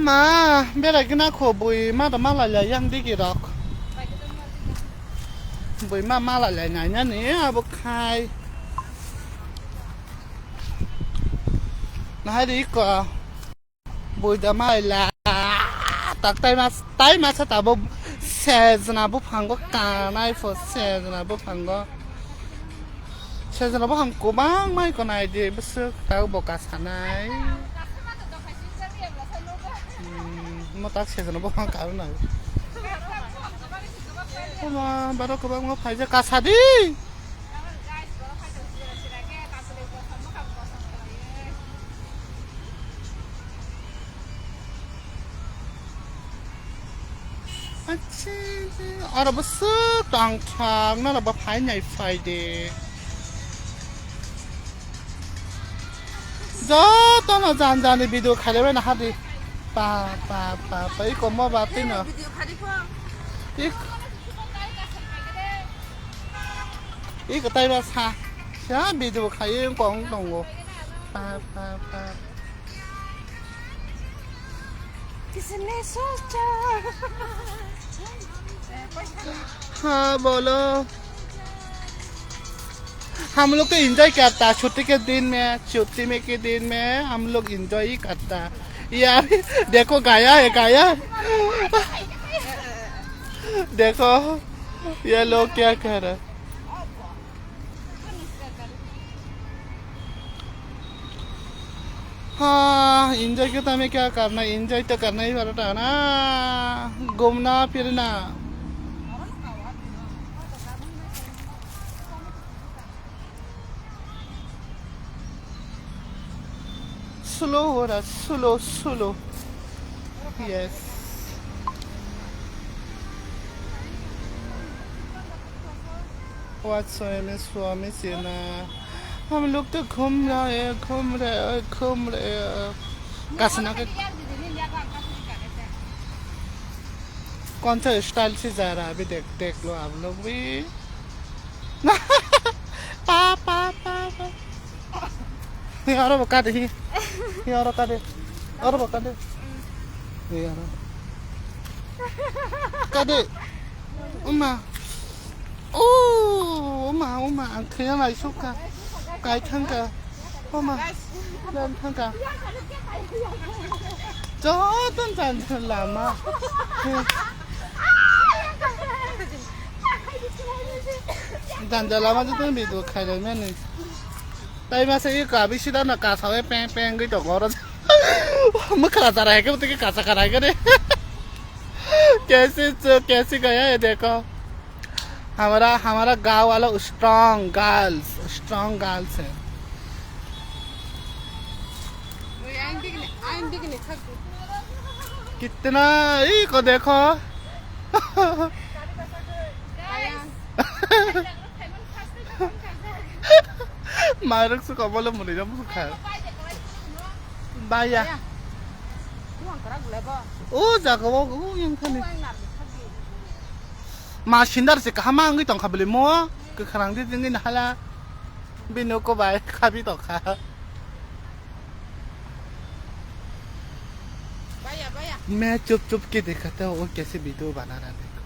มาเบลกินน้าขบุยมาแต่มาหลายยังดีกี่ดอกบุยมาหลายไงเนี่ยบุกใครน่าดีกว่าบุยจะมาละตักไตมาสตาบุเซจนาบุพังก็การไอโฟเซจนาบุพังก็เซจนาบุพังกูบ้างไม่ก็นายดีบุษแต่บุกกาสนายมาตักเซจนาบุพังการหน่อยมาบาร์ก็บ้างมาพายจะกาสดีอาราบสึกต่างทางนั่นเราไปพายใหญ่ไฟเดย์จ้าตอนเราจานในวิดีโอใครเล่นนะฮะดิป่าไปก็มาบ้าตินเหรออีกก็ไต่มาซะใช่วิดีโอใครยังกองตรงกูป่าहाँ बोलो हम लोग तो एंजॉय करता छुट्टी के दिन में हम लोग एंजॉय ही करता यार देखो गाया देखो ये लोग क्या कर रहे हाँ एंजॉय के तो हमें क्या करना एंजॉय तो करना ही पड़ता है ना घूमना फिरना स्लो हो रहा स्लो यस स्वामी सेना हम लोग तो घूम रहे कसना के कौन सा स्टाइल से जा रहा है अभी देख लो आप लोग भी पा यार बका दे और बका दे यार कदे उमा अंखिया नहीं सुखा cái thằng cả không mà lên thằng cả chó tân trần làm mà trần làm mà chúng bị đuổi khai rồi men này đây mà sẽ cả bị xí đó là cả sáu cái pen cái chỗ đó mức là sao này cái cả sao này cái đấy कैसे गया है देखो हमारा गांव वाला strong girls है कितना ये को देखो मारक से कमल मुनि जम सुखा बाया ओ जागो ओยังคันมาชินดาร์สิกามางี้ต้องขับเลยมัวคือครั้งที่จริงๆนะฮะบินก็ไปขับพี่ต่อค่ะमैं चुप के दिखाता हूँ वो कैसे वीडियो बना रहा देखो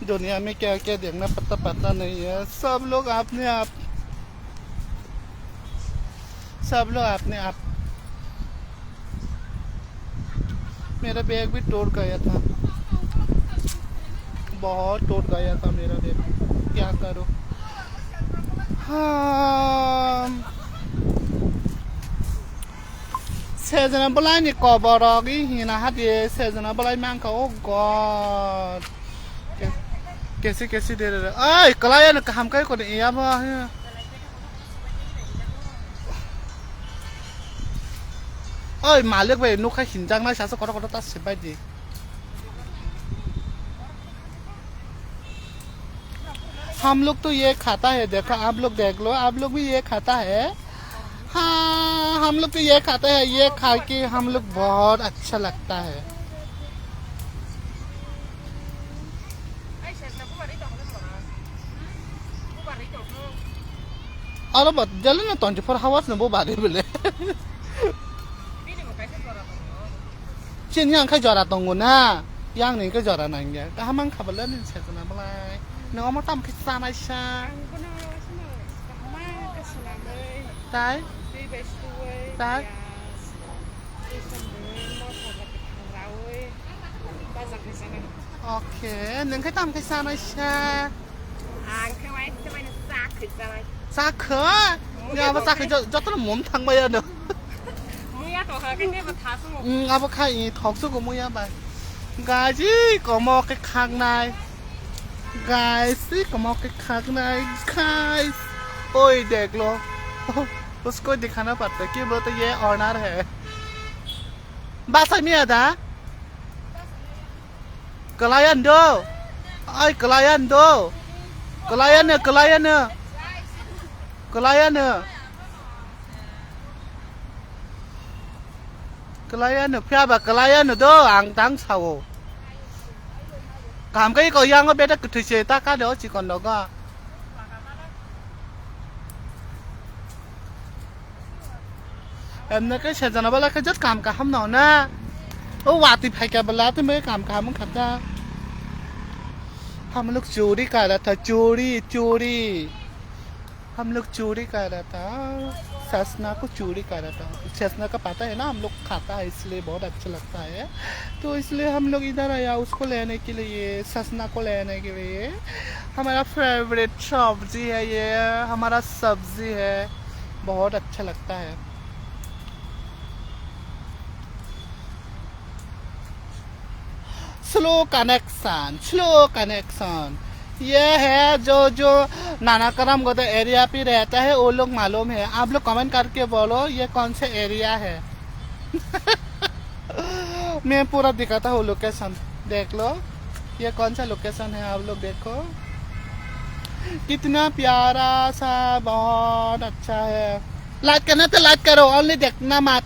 दुनिया में क्या क्या देखना पता नहीं है सब लोग अपने आप मेरा बैग भी टूट गया था बहुत टूट गया था मेरा बैग क्या करो हाँ सेजना बलाई नि कबरगी हिना हादे सेजना बलाई मांका ओ गॉड कैसे दे रहे ओए कलाया न काम kai ko ni ya ba ओए मालिक भाई नुखा हिंजांग ना सासे कट ता सिबाय दि हम लोग तो ये खाता है देखो आप लोग देख लो आप लोग भी ये खाता है हाँ हम लोग तो ये खाते हैं ये खा के हम लोग बहुत अच्छा लगता है 알아봐. 젤리는 24 hours 뭐 말해 볼래? 진양 khai jora tonguna. Yang ning khai jora nang ya. Ka hamang khabala nin se na balai. No ma tam khai sana sha. Tai. Tai. Okay, ning khai tam khai sana sha. Sa khờ. Nhà mà sa khờ cho tao mồm thằng bây giờ được. Abo khai thọc số của mua bài. Guys, có một cái khang này. Guys, có một cái khang này. Guys. Ôi देख लो. उसको दिखाना पड़ता है कि वो तो ये honour है. Bahasa ini ada? Klien do. Ay, klien do. Klien nè. Klien phía bà klien đó ăn tăng sao. Cảm cái có yang ở bên đó cứ chơi ta cá đó chỉ còn đó có. Em nói cái chuyện này là cái rất cảm hâm nó na. Ô watt thì phải cái bala thì mới cảm muốn khát ra. हम लोग चोरी कर रहा था चोरी हम लोग चोरी कर रहा था ससना को चोरी कर रहा था ससना का पता है ना हम लोग खाता है इसलिए बहुत अच्छा लगता है तो इसलिए हम लोग इधर आया उसको लेने के लिए ससना को लेने के लिए हमारा फेवरेट सब्जी है ये हमारा सब्जी है बहुत अच्छा लगता है स्लो कनेक्शन ये है जो नानाकरम गोदा एरिया पे रहता है वो लोग मालूम है आप लोग कमेंट करके बोलो ये कौन से एरिया है मैं पूरा दिखाता हूँ लोकेशन देख लो ये कौन सा लोकेशन है आप लोग देखो कितना प्यारा सा बहुत अच्छा है लाइक करना तो लाइक करो ओनली देखना मत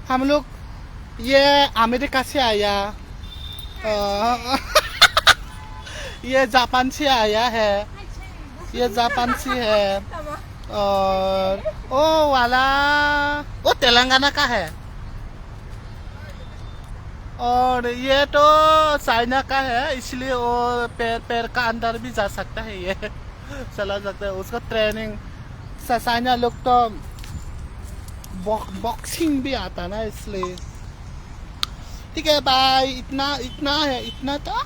हम लोग ये अमेरिका से आया ये जापान से आया है ये जापान से है और ओ वाला वो तेलंगाना का है और ये तो चाइना का है इसलिए वो पैर का अंदर भी जा सकता है ये चला सकता है उसका ट्रेनिंग चाइना लोग तो बॉक्सिंग भी आता ना इसलिए ठीक है बाय इतना है इतना था